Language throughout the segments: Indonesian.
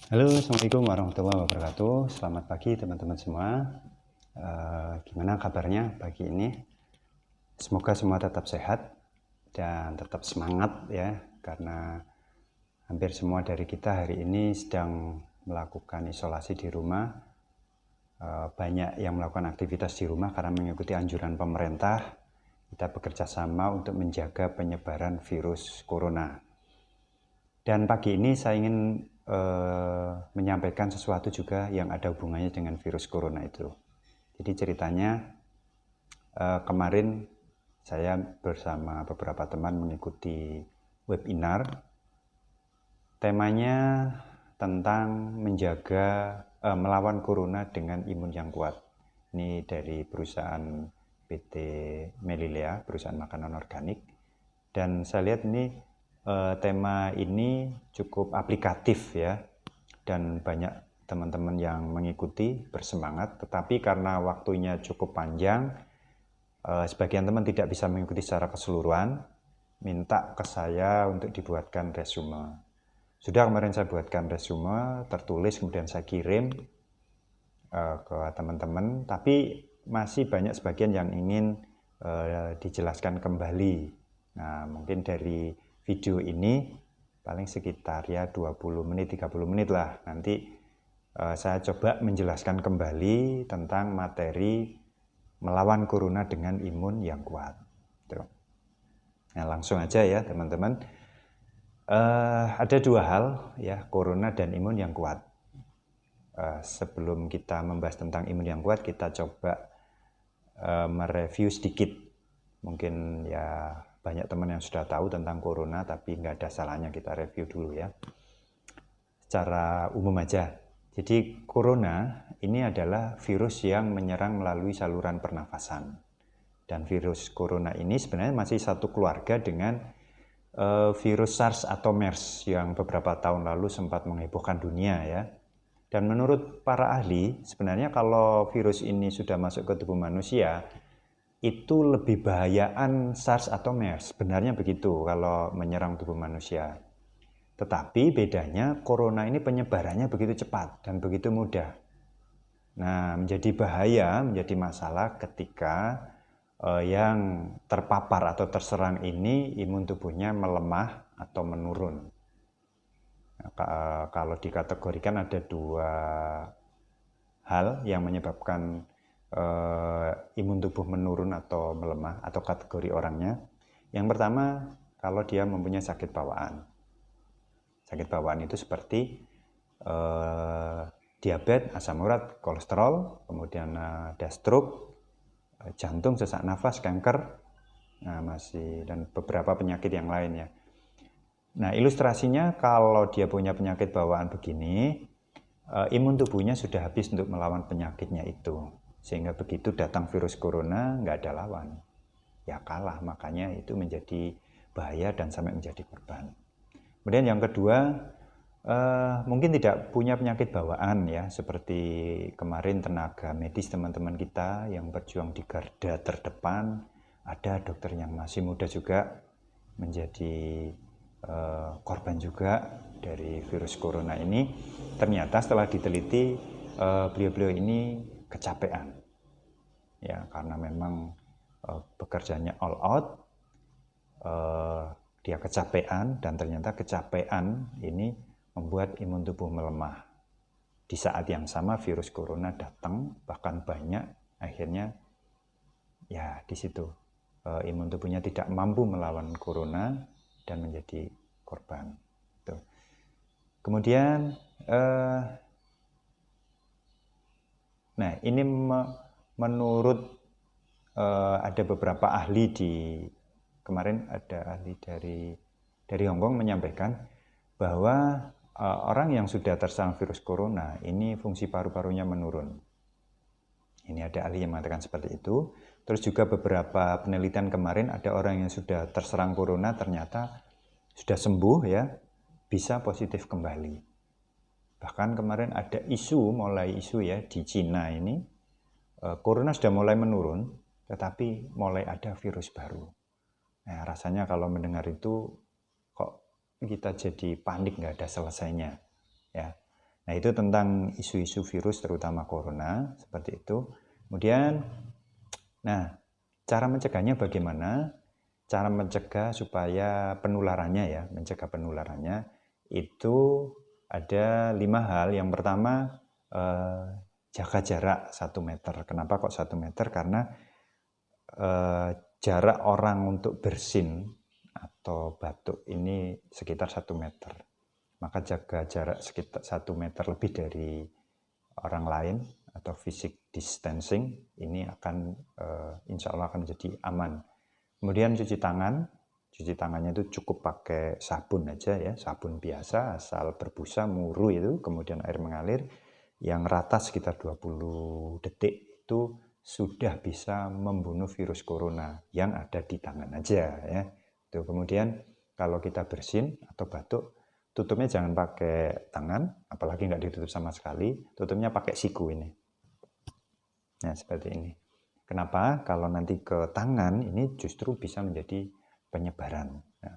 Halo, Assalamualaikum warahmatullahi wabarakatuh. Selamat pagi teman-teman semua. Gimana kabarnya pagi ini? Semoga semua tetap sehat dan tetap semangat ya, karena hampir semua dari kita hari ini sedang melakukan isolasi di rumah. Banyak yang melakukan aktivitas di rumah karena mengikuti anjuran pemerintah. Kita bekerja sama untuk menjaga penyebaran virus corona. Dan pagi ini saya ingin menyampaikan sesuatu juga yang ada hubungannya dengan virus corona itu. Jadi ceritanya kemarin saya bersama beberapa teman mengikuti webinar. Temanya tentang melawan corona dengan imun yang kuat. Ini dari perusahaan PT Melilea, perusahaan makanan organik. Dan saya lihat ini tema ini cukup aplikatif ya, dan banyak teman-teman yang mengikuti bersemangat, tetapi karena waktunya cukup panjang, sebagian teman tidak bisa mengikuti secara keseluruhan, minta ke saya untuk dibuatkan resume. Sudah kemarin saya buatkan resume, tertulis, kemudian saya kirim ke teman-teman, tapi masih banyak sebagian yang ingin dijelaskan kembali. Nah, mungkin dari video ini paling sekitar ya 20 menit, 30 menit lah. Nanti saya coba menjelaskan kembali tentang materi melawan corona dengan imun yang kuat. Tuh. Nah, langsung aja ya teman-teman. Ada dua hal ya, corona dan imun yang kuat. Sebelum kita membahas tentang imun yang kuat, kita coba mereview sedikit. Mungkin ya banyak teman yang sudah tahu tentang corona, tapi nggak ada salahnya kita review dulu ya. Secara umum aja. Jadi corona ini adalah virus yang menyerang melalui saluran pernafasan. Dan virus corona ini sebenarnya masih satu keluarga dengan virus SARS atau MERS yang beberapa tahun lalu sempat menghebohkan dunia ya. Dan menurut para ahli, sebenarnya kalau virus ini sudah masuk ke tubuh manusia, itu lebih bahayaan SARS atau MERS. Sebenarnya begitu kalau menyerang tubuh manusia. Tetapi bedanya corona ini penyebarannya begitu cepat dan begitu mudah. Nah, menjadi bahaya, menjadi masalah ketika yang terpapar atau terserang ini imun tubuhnya melemah atau menurun. Nah, kalau dikategorikan ada dua hal yang menyebabkan imun tubuh menurun atau melemah atau kategori orangnya. Yang pertama, kalau dia mempunyai sakit bawaan. Sakit bawaan itu seperti diabetes, asam urat, kolesterol, kemudian ada stroke, jantung, sesak nafas, kanker, dan beberapa penyakit yang lainnya. Nah, ilustrasinya kalau dia punya penyakit bawaan begini, imun tubuhnya sudah habis untuk melawan penyakitnya itu. Sehingga begitu datang virus corona, nggak ada lawan. Ya kalah, makanya itu menjadi bahaya dan sampai menjadi korban. Kemudian yang kedua, mungkin tidak punya penyakit bawaan ya, seperti kemarin tenaga medis teman-teman kita yang berjuang di garda terdepan, ada dokter yang masih muda juga menjadi korban juga dari virus corona ini. Ternyata setelah diteliti, beliau-beliau ini kecapean ya, karena memang bekerjanya all out, dia kecapean, dan ternyata kecapean ini membuat imun tubuh melemah. Di saat yang sama virus corona datang, bahkan banyak, akhirnya ya di situ imun tubuhnya tidak mampu melawan corona dan menjadi korban. Tuh. Kemudian nah ini menurut ada beberapa ahli kemarin ada ahli dari Hong Kong menyampaikan bahwa orang yang sudah terserang virus corona ini fungsi paru-parunya menurun. Ini ada ahli yang mengatakan seperti itu. Terus juga beberapa penelitian kemarin ada orang yang sudah terserang corona ternyata sudah sembuh ya, bisa positif kembali. Bahkan kemarin ada mulai isu ya di Cina ini, corona sudah mulai menurun, tetapi mulai ada virus baru. Nah, rasanya kalau mendengar itu kok kita jadi panik, nggak ada selesainya ya. Nah, itu tentang isu-isu virus terutama corona seperti itu. Kemudian, nah, cara mencegahnya bagaimana? Cara mencegah supaya penularannya ya, mencegah penularannya itu ada 5 hal. Yang pertama, jaga jarak 1 meter. Kenapa kok 1 meter? Karena jarak orang untuk bersin atau batuk ini sekitar 1 meter. Maka jaga jarak sekitar 1 meter lebih dari orang lain atau physical distancing ini akan insya Allah akan menjadi aman. Kemudian cuci tangan. Cuci tangannya itu cukup pakai sabun aja ya, sabun biasa asal berbusa muru itu, kemudian air mengalir yang rata sekitar 20 detik itu sudah bisa membunuh virus corona yang ada di tangan aja ya. Tuh, kemudian kalau kita bersin atau batuk, tutupnya jangan pakai tangan, apalagi nggak ditutup sama sekali, tutupnya pakai siku ini. Nah, seperti ini. Kenapa? Kalau nanti ke tangan, ini justru bisa menjadi penyebaran. Nah,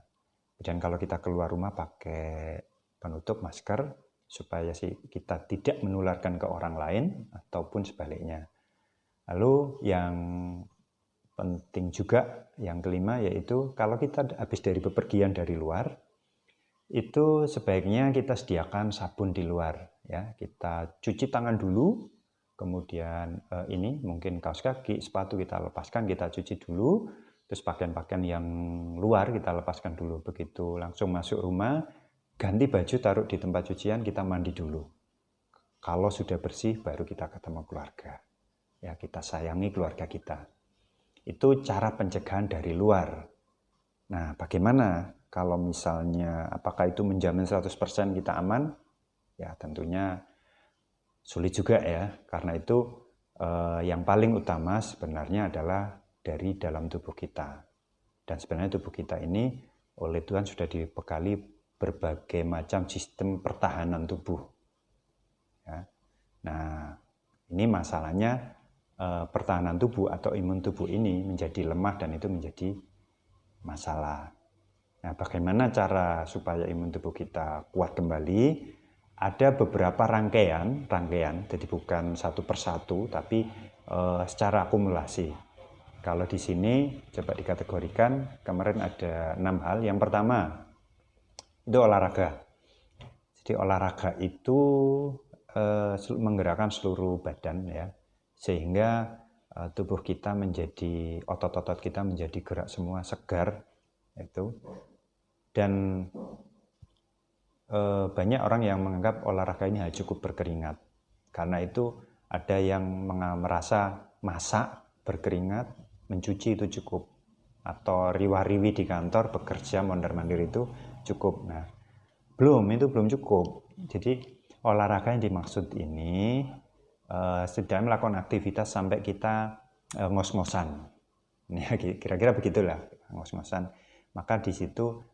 dan kalau kita keluar rumah pakai penutup masker, supaya kita tidak menularkan ke orang lain, ataupun sebaliknya. Lalu yang penting juga, yang kelima, yaitu kalau kita habis dari bepergian dari luar, itu sebaiknya kita sediakan sabun di luar ya. Kita cuci tangan dulu, kemudian ini mungkin kaos kaki, sepatu kita lepaskan, kita cuci dulu, terus pakaian-pakaian yang luar kita lepaskan dulu. Begitu langsung masuk rumah, ganti baju, taruh di tempat cucian, kita mandi dulu. Kalau sudah bersih baru kita ketemu keluarga. Ya, kita sayangi keluarga kita. Itu cara pencegahan dari luar. Nah, bagaimana kalau misalnya apakah itu menjamin 100% kita aman? Ya tentunya sulit juga ya, karena itu yang paling utama sebenarnya adalah dari dalam tubuh kita. Dan sebenarnya tubuh kita ini oleh Tuhan sudah dibekali berbagai macam sistem pertahanan tubuh. Ya. Nah, ini masalahnya pertahanan tubuh atau imun tubuh ini menjadi lemah dan itu menjadi masalah. Nah, bagaimana cara supaya imun tubuh kita kuat kembali? Ada beberapa rangkaian, jadi bukan satu persatu, tapi secara akumulasi. Kalau di sini coba dikategorikan, kemarin ada 6 hal. Yang pertama, itu olahraga. Jadi olahraga itu menggerakkan seluruh badan ya, sehingga tubuh kita menjadi, otot-otot kita menjadi gerak semua, segar itu. Dan banyak orang yang menganggap olahraga ini hanya cukup berkeringat. Karena itu ada yang merasa masak, berkeringat, mencuci itu cukup. Atau riwah-riwi di kantor, bekerja, mondar-mandir itu cukup. Nah, itu belum cukup. Jadi olahraga yang dimaksud ini sedang melakukan aktivitas sampai kita ngos-ngosan. Ya, kira-kira begitulah, ngos-ngosan. Maka di situ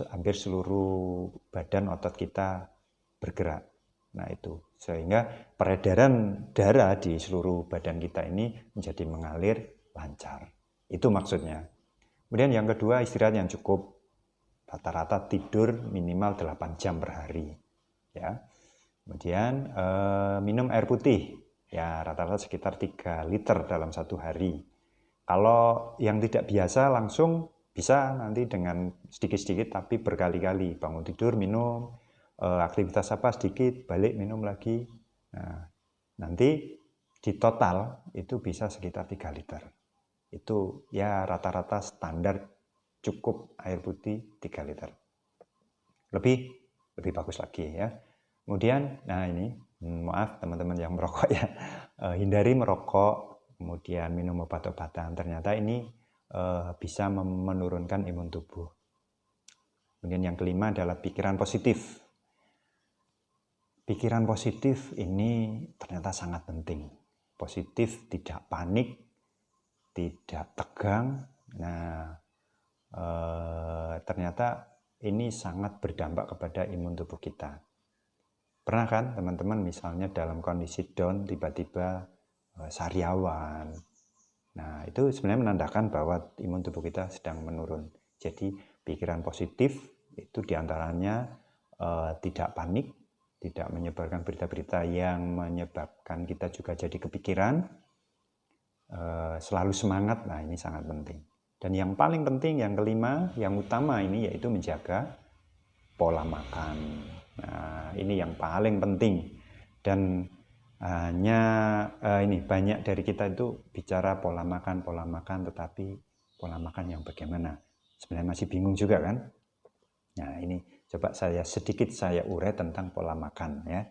hampir seluruh badan otot kita bergerak. Nah itu, sehingga peredaran darah di seluruh badan kita ini menjadi mengalir lancar. Itu maksudnya. Kemudian yang kedua, istirahat yang cukup. Rata-rata tidur minimal 8 jam per hari. Ya. Kemudian minum air putih. Ya, rata-rata sekitar 3 liter dalam 1 hari. Kalau yang tidak biasa langsung bisa nanti dengan sedikit-sedikit tapi berkali-kali. Bangun tidur, minum, aktivitas apa sedikit, balik minum lagi. Nah, nanti di total itu bisa sekitar 3 liter. Itu ya rata-rata standar cukup air putih 3 liter. Lebih bagus lagi ya. Kemudian, nah ini, maaf teman-teman yang merokok ya, hindari merokok, kemudian minum obat-obatan. Ternyata ini bisa menurunkan imun tubuh. Kemudian yang kelima adalah pikiran positif. Pikiran positif ini ternyata sangat penting. Positif, tidak panik, tidak tegang. Nah, ternyata ini sangat berdampak kepada imun tubuh kita. Pernah kan teman-teman misalnya dalam kondisi down tiba-tiba sariawan. Nah, itu sebenarnya menandakan bahwa imun tubuh kita sedang menurun. Jadi, pikiran positif itu diantaranya tidak panik, tidak menyebarkan berita-berita yang menyebabkan kita juga jadi kepikiran, selalu semangat. Nah, ini sangat penting. Dan yang paling penting, yang kelima, yang utama ini yaitu menjaga pola makan. Nah, ini yang paling penting. Dan hanya ini banyak dari kita itu bicara pola makan, tetapi pola makan yang bagaimana? Sebenarnya masih bingung juga kan? Nah, ini coba sedikit saya urai tentang pola makan ya.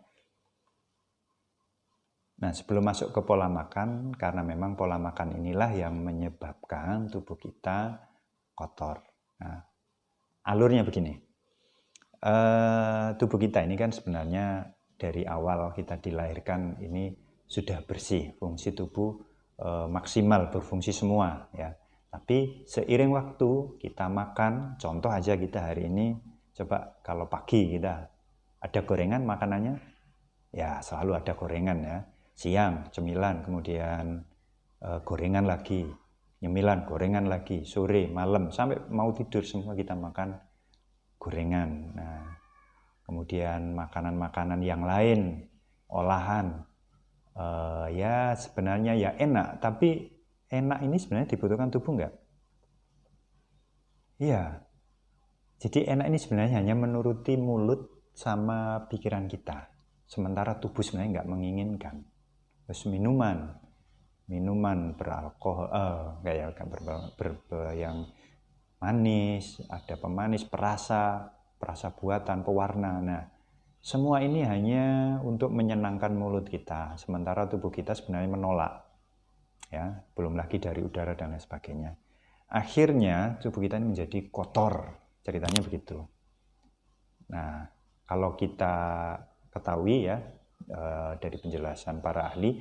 Nah, sebelum masuk ke pola makan, karena memang pola makan inilah yang menyebabkan tubuh kita kotor. Nah, alurnya begini. Tubuh kita ini kan sebenarnya dari awal kita dilahirkan ini sudah bersih, fungsi tubuh maksimal berfungsi semua ya. Tapi seiring waktu kita makan, contoh aja kita hari ini, coba kalau pagi kita ada gorengan makanannya, ya selalu ada gorengan ya. Siang cemilan, kemudian gorengan lagi, nyemilan, gorengan lagi, sore, malam, sampai mau tidur semua kita makan gorengan. Nah, kemudian makanan-makanan yang lain, olahan, ya sebenarnya ya enak, tapi enak ini sebenarnya dibutuhkan tubuh nggak? Iya. Jadi enak ini sebenarnya hanya menuruti mulut sama pikiran kita. Sementara tubuh sebenarnya nggak menginginkan. Terus minuman beralkohol, kayak yang manis, ada pemanis, perasa buatan, pewarna. Nah, semua ini hanya untuk menyenangkan mulut kita, sementara tubuh kita sebenarnya menolak. Ya, belum lagi dari udara dan lain sebagainya. Akhirnya tubuh kita ini menjadi kotor, ceritanya begitu. Nah, kalau kita ketahui ya dari penjelasan para ahli,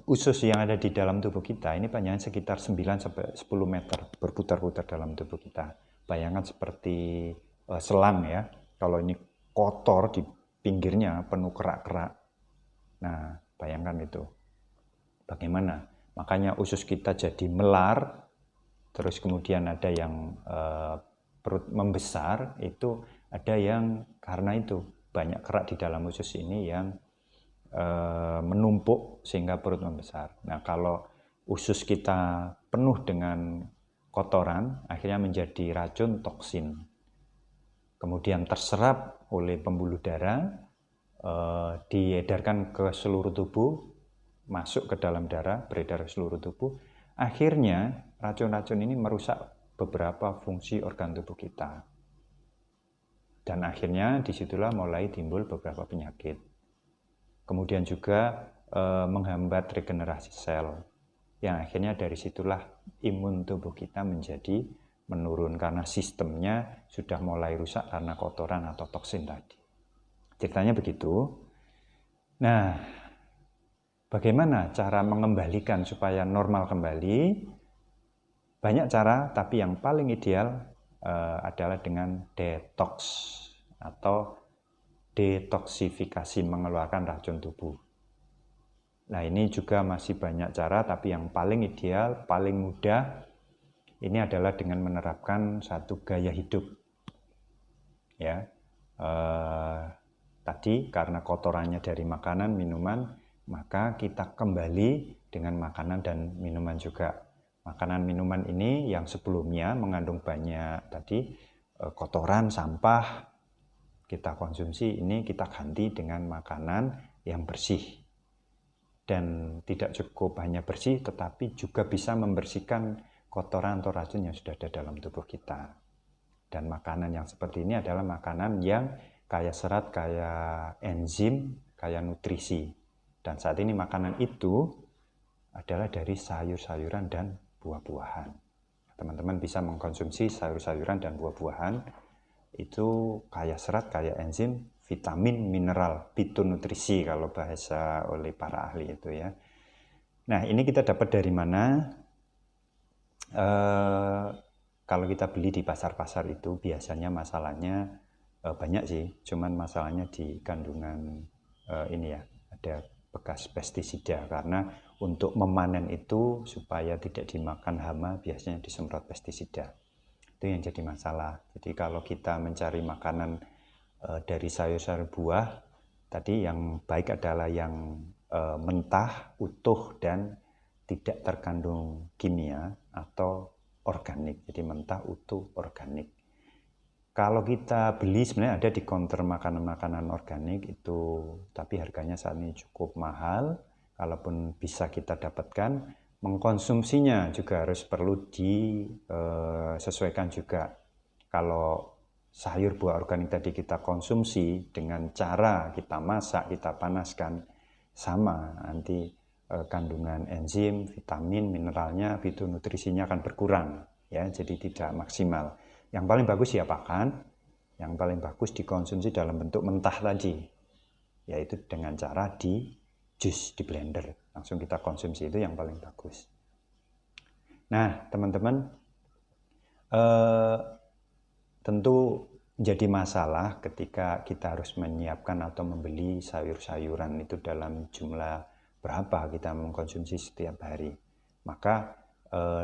usus yang ada di dalam tubuh kita ini panjangnya sekitar 9 sampai 10 meter berputar-putar dalam tubuh kita. Bayangkan seperti selang ya. Kalau ini kotor di pinggirnya penuh kerak-kerak. Nah, bayangkan itu. Bagaimana? Makanya usus kita jadi melar, terus kemudian ada yang perut membesar, itu ada yang karena itu banyak kerak di dalam usus ini yang menumpuk sehingga perut membesar. Nah, kalau usus kita penuh dengan kotoran, akhirnya menjadi racun toksin. Kemudian terserap oleh pembuluh darah, diedarkan ke seluruh tubuh, masuk ke dalam darah, beredar ke seluruh tubuh. Akhirnya racun-racun ini merusak beberapa fungsi organ tubuh kita. Dan akhirnya disitulah mulai timbul beberapa penyakit. Kemudian juga menghambat regenerasi sel. Yang akhirnya dari situlah imun tubuh kita menjadi menurun karena sistemnya sudah mulai rusak karena kotoran atau toksin tadi. Ceritanya begitu. Nah, bagaimana cara mengembalikan supaya normal kembali? Banyak cara, tapi yang paling ideal adalah dengan detox atau detoksifikasi, mengeluarkan racun tubuh. Nah, ini juga masih banyak cara, tapi yang paling ideal, paling mudah, ini adalah dengan menerapkan satu gaya hidup. Ya, tadi karena kotorannya dari makanan, minuman, maka kita kembali dengan makanan dan minuman juga. Makanan minuman ini yang sebelumnya mengandung banyak tadi kotoran, sampah, kita konsumsi, ini kita ganti dengan makanan yang bersih. Dan tidak cukup hanya bersih, tetapi juga bisa membersihkan kotoran atau racun yang sudah ada dalam tubuh kita. Dan makanan yang seperti ini adalah makanan yang kaya serat, kaya enzim, kaya nutrisi. Dan saat ini makanan itu adalah dari sayur-sayuran dan buah-buahan. Teman-teman bisa mengkonsumsi sayur-sayuran dan buah-buahan, itu kaya serat, kaya enzim, vitamin, mineral, fitonutrisi kalau bahasa oleh para ahli itu ya. Nah, ini kita dapat dari mana? Kalau kita beli di pasar-pasar itu biasanya masalahnya banyak sih, cuman masalahnya di kandungan ini ya, ada bekas pestisida, karena untuk memanen itu supaya tidak dimakan hama biasanya disemprot pestisida. Itu yang jadi masalah. Jadi kalau kita mencari makanan dari sayur-sayur buah tadi yang baik adalah yang mentah, utuh dan tidak terkandung kimia atau organik. Jadi mentah, utuh, organik. Kalau kita beli sebenarnya ada di counter makanan-makanan organik itu, tapi harganya saat ini cukup mahal. Kalaupun bisa kita dapatkan, mengkonsumsinya juga harus perlu disesuaikan juga. Kalau sayur buah organik tadi kita konsumsi dengan cara kita masak, kita panaskan, sama nanti kandungan enzim, vitamin, mineralnya, fitonutrisinya akan berkurang, ya, jadi tidak maksimal. Yang paling bagus diapakan? Yang paling bagus dikonsumsi dalam bentuk mentah tadi, yaitu dengan cara di jus, di blender, langsung kita konsumsi, itu yang paling bagus. Nah, teman-teman, tentu jadi masalah ketika kita harus menyiapkan atau membeli sayur-sayuran itu dalam jumlah berapa kita mengkonsumsi setiap hari. Maka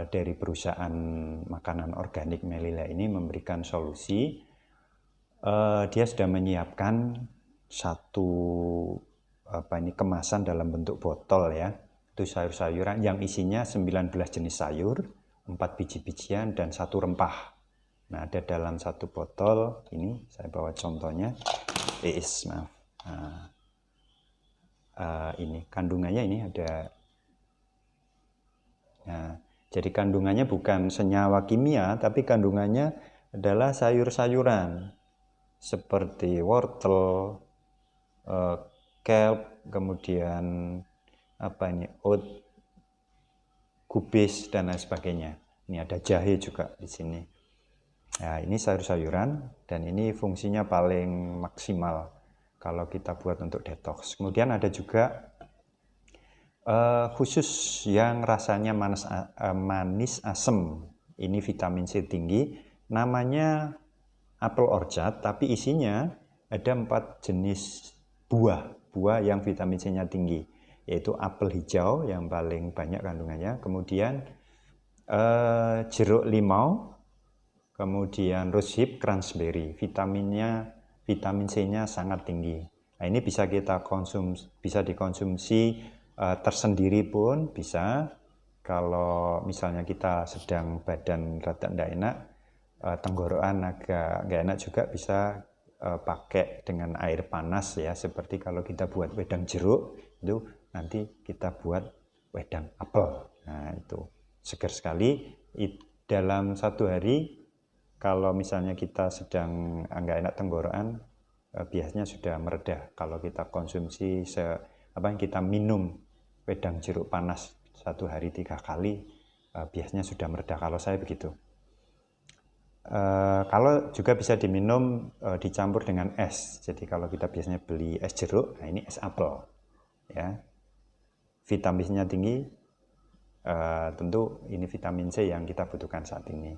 dari perusahaan makanan organik Melila ini memberikan solusi. Dia sudah menyiapkan satu kemasan dalam bentuk botol, ya. Itu sayur-sayuran yang isinya 19 jenis sayur, 4 biji-bijian dan 1 rempah. Nah, ada dalam satu botol ini, saya bawa contohnya. Maaf. Ini kandungannya ini ada. Nah, jadi kandungannya bukan senyawa kimia, tapi kandungannya adalah sayur-sayuran seperti wortel, kelp, kemudian oat, kubis dan lain sebagainya. Ini ada jahe juga di sini. Nah, ini sayur-sayuran dan ini fungsinya paling maksimal kalau kita buat untuk detox. Kemudian ada juga khusus yang rasanya manis asem. Ini vitamin C tinggi. Namanya apple orchard, tapi isinya ada 4 jenis buah yang vitamin C-nya tinggi, yaitu apel hijau yang paling banyak kandungannya, kemudian jeruk limau, kemudian rosehip, cranberry. Vitamin C-nya sangat tinggi. Nah, ini bisa bisa dikonsumsi tersendiri pun bisa. Kalau misalnya kita sedang badan rada tidak enak, tenggorokan agak nggak enak juga, bisa pakai dengan air panas, ya, seperti kalau kita buat wedang jeruk itu nanti kita buat wedang apel. Nah, itu segar sekali. Dalam 1 hari kalau misalnya kita sedang nggak enak tenggorokan, biasanya sudah mereda. Kalau kita konsumsi kita minum wedang jeruk panas 1 hari 3 kali, biasanya sudah mereda. Kalau saya begitu. Kalau juga bisa diminum dicampur dengan es. Jadi kalau kita biasanya beli es jeruk, nah ini es apel, ya. Vitaminnya tinggi, tentu ini vitamin C yang kita butuhkan saat ini.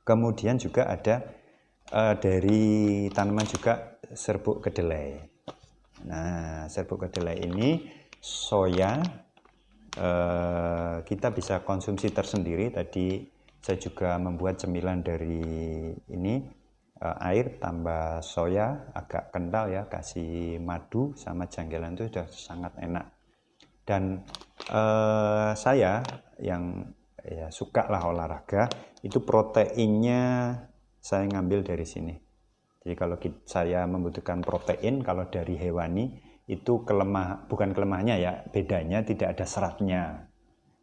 Kemudian juga ada dari tanaman juga serbuk kedelai. Nah, serbuk kedelai ini soya, kita bisa konsumsi tersendiri. Tadi saya juga membuat cemilan dari ini, air tambah soya agak kental, ya, kasih madu sama janggelan, itu sudah sangat enak. Dan saya yang suka lah olahraga, itu proteinnya saya ngambil dari sini. Jadi kalau saya membutuhkan protein, kalau dari hewani itu bukan kelemahannya, ya, bedanya tidak ada seratnya.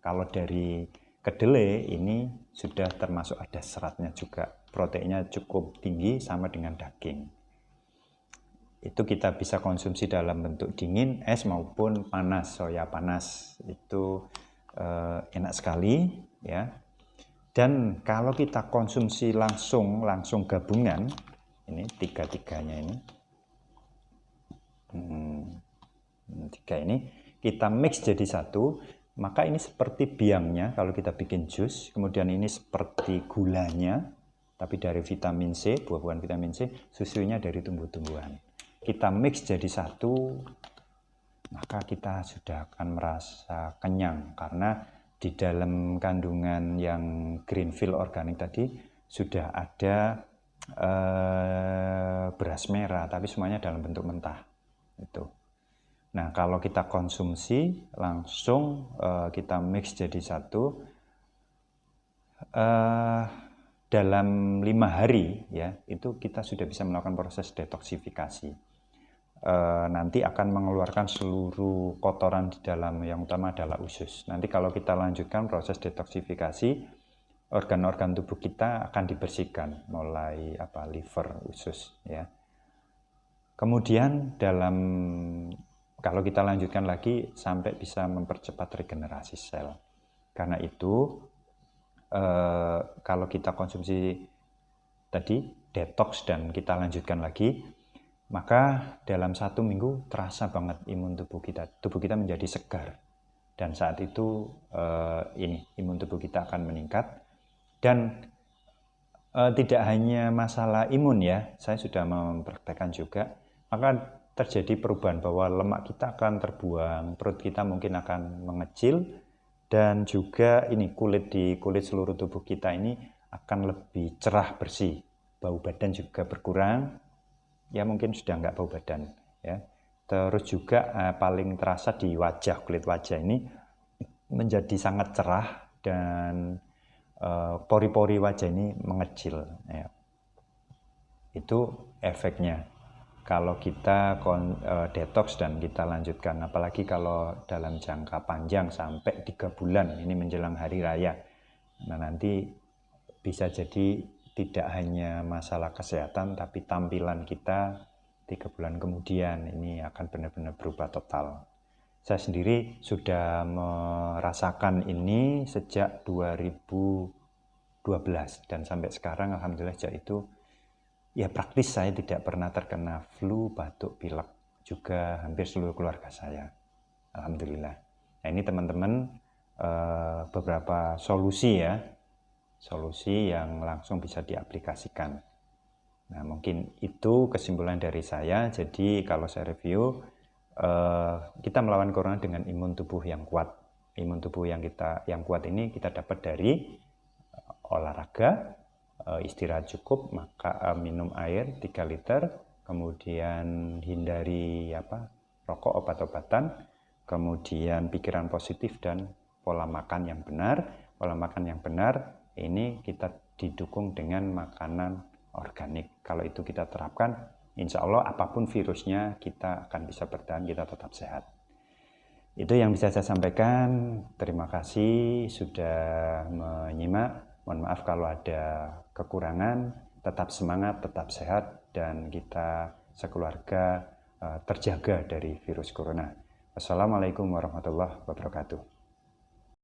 Kalau dari kedelai ini sudah termasuk ada seratnya juga, proteinnya cukup tinggi sama dengan daging. Itu kita bisa konsumsi dalam bentuk dingin, es maupun panas, soya panas. Itu enak sekali, ya. Dan kalau kita konsumsi langsung gabungan, ini tiga-tiganya ini, tiga ini kita mix jadi satu, maka ini seperti biangnya kalau kita bikin jus. Kemudian ini seperti gulanya, tapi dari vitamin C, buah-buahan vitamin C, susunya dari tumbuh-tumbuhan. Kita mix jadi satu, maka kita sudah akan merasa kenyang, karena di dalam kandungan yang Greenfield organik tadi sudah ada beras merah, tapi semuanya dalam bentuk mentah. Itu. Nah, kalau kita konsumsi langsung kita mix jadi satu, dalam 5 hari ya, itu kita sudah bisa melakukan proses detoksifikasi. Nanti akan mengeluarkan seluruh kotoran di dalam, yang utama adalah usus. Nanti kalau kita lanjutkan proses detoksifikasi, organ-organ tubuh kita akan dibersihkan, mulai liver, usus ya. Kemudian kalau kita lanjutkan lagi sampai bisa mempercepat regenerasi sel. Karena itu kalau kita konsumsi tadi detox dan kita lanjutkan lagi, maka dalam 1 minggu terasa banget imun tubuh kita menjadi segar, dan saat itu imun tubuh kita akan meningkat. Dan tidak hanya masalah imun ya, saya sudah mempraktekkan juga, maka terjadi perubahan bahwa lemak kita akan terbuang, perut kita mungkin akan mengecil, dan juga kulit seluruh tubuh kita ini akan lebih cerah bersih. Bau badan juga berkurang, ya mungkin sudah nggak bau badan ya. Terus juga paling terasa di kulit wajah ini menjadi sangat cerah, dan pori-pori wajah ini mengecil ya. Itu efeknya kalau kita detox dan kita lanjutkan, apalagi kalau dalam jangka panjang sampai 3 bulan ini menjelang hari raya. Nah, nanti bisa jadi tidak hanya masalah kesehatan, tapi tampilan kita 3 bulan kemudian ini akan benar-benar berubah total. Saya sendiri sudah merasakan ini sejak 2012, dan sampai sekarang alhamdulillah sejak itu ya praktis saya tidak pernah terkena flu, batuk, pilek, juga hampir seluruh keluarga saya, alhamdulillah. Nah, ini teman-teman beberapa solusi yang langsung bisa diaplikasikan. Nah, mungkin itu kesimpulan dari saya. Jadi kalau saya review, kita melawan corona dengan imun tubuh yang kuat. Imun tubuh yang kuat ini kita dapat dari olahraga, istirahat cukup, maka minum air 3 liter, kemudian hindari rokok, obat-obatan, kemudian pikiran positif dan pola makan yang benar. Pola makan yang benar ini kita didukung dengan makanan organik. Kalau itu kita terapkan, insya Allah apapun virusnya kita akan bisa bertahan, kita tetap sehat. Itu yang bisa saya sampaikan. Terima kasih sudah menyimak. Mohon maaf kalau ada kekurangan. Tetap semangat, tetap sehat, dan kita sekeluarga terjaga dari virus corona. Wassalamualaikum warahmatullahi wabarakatuh.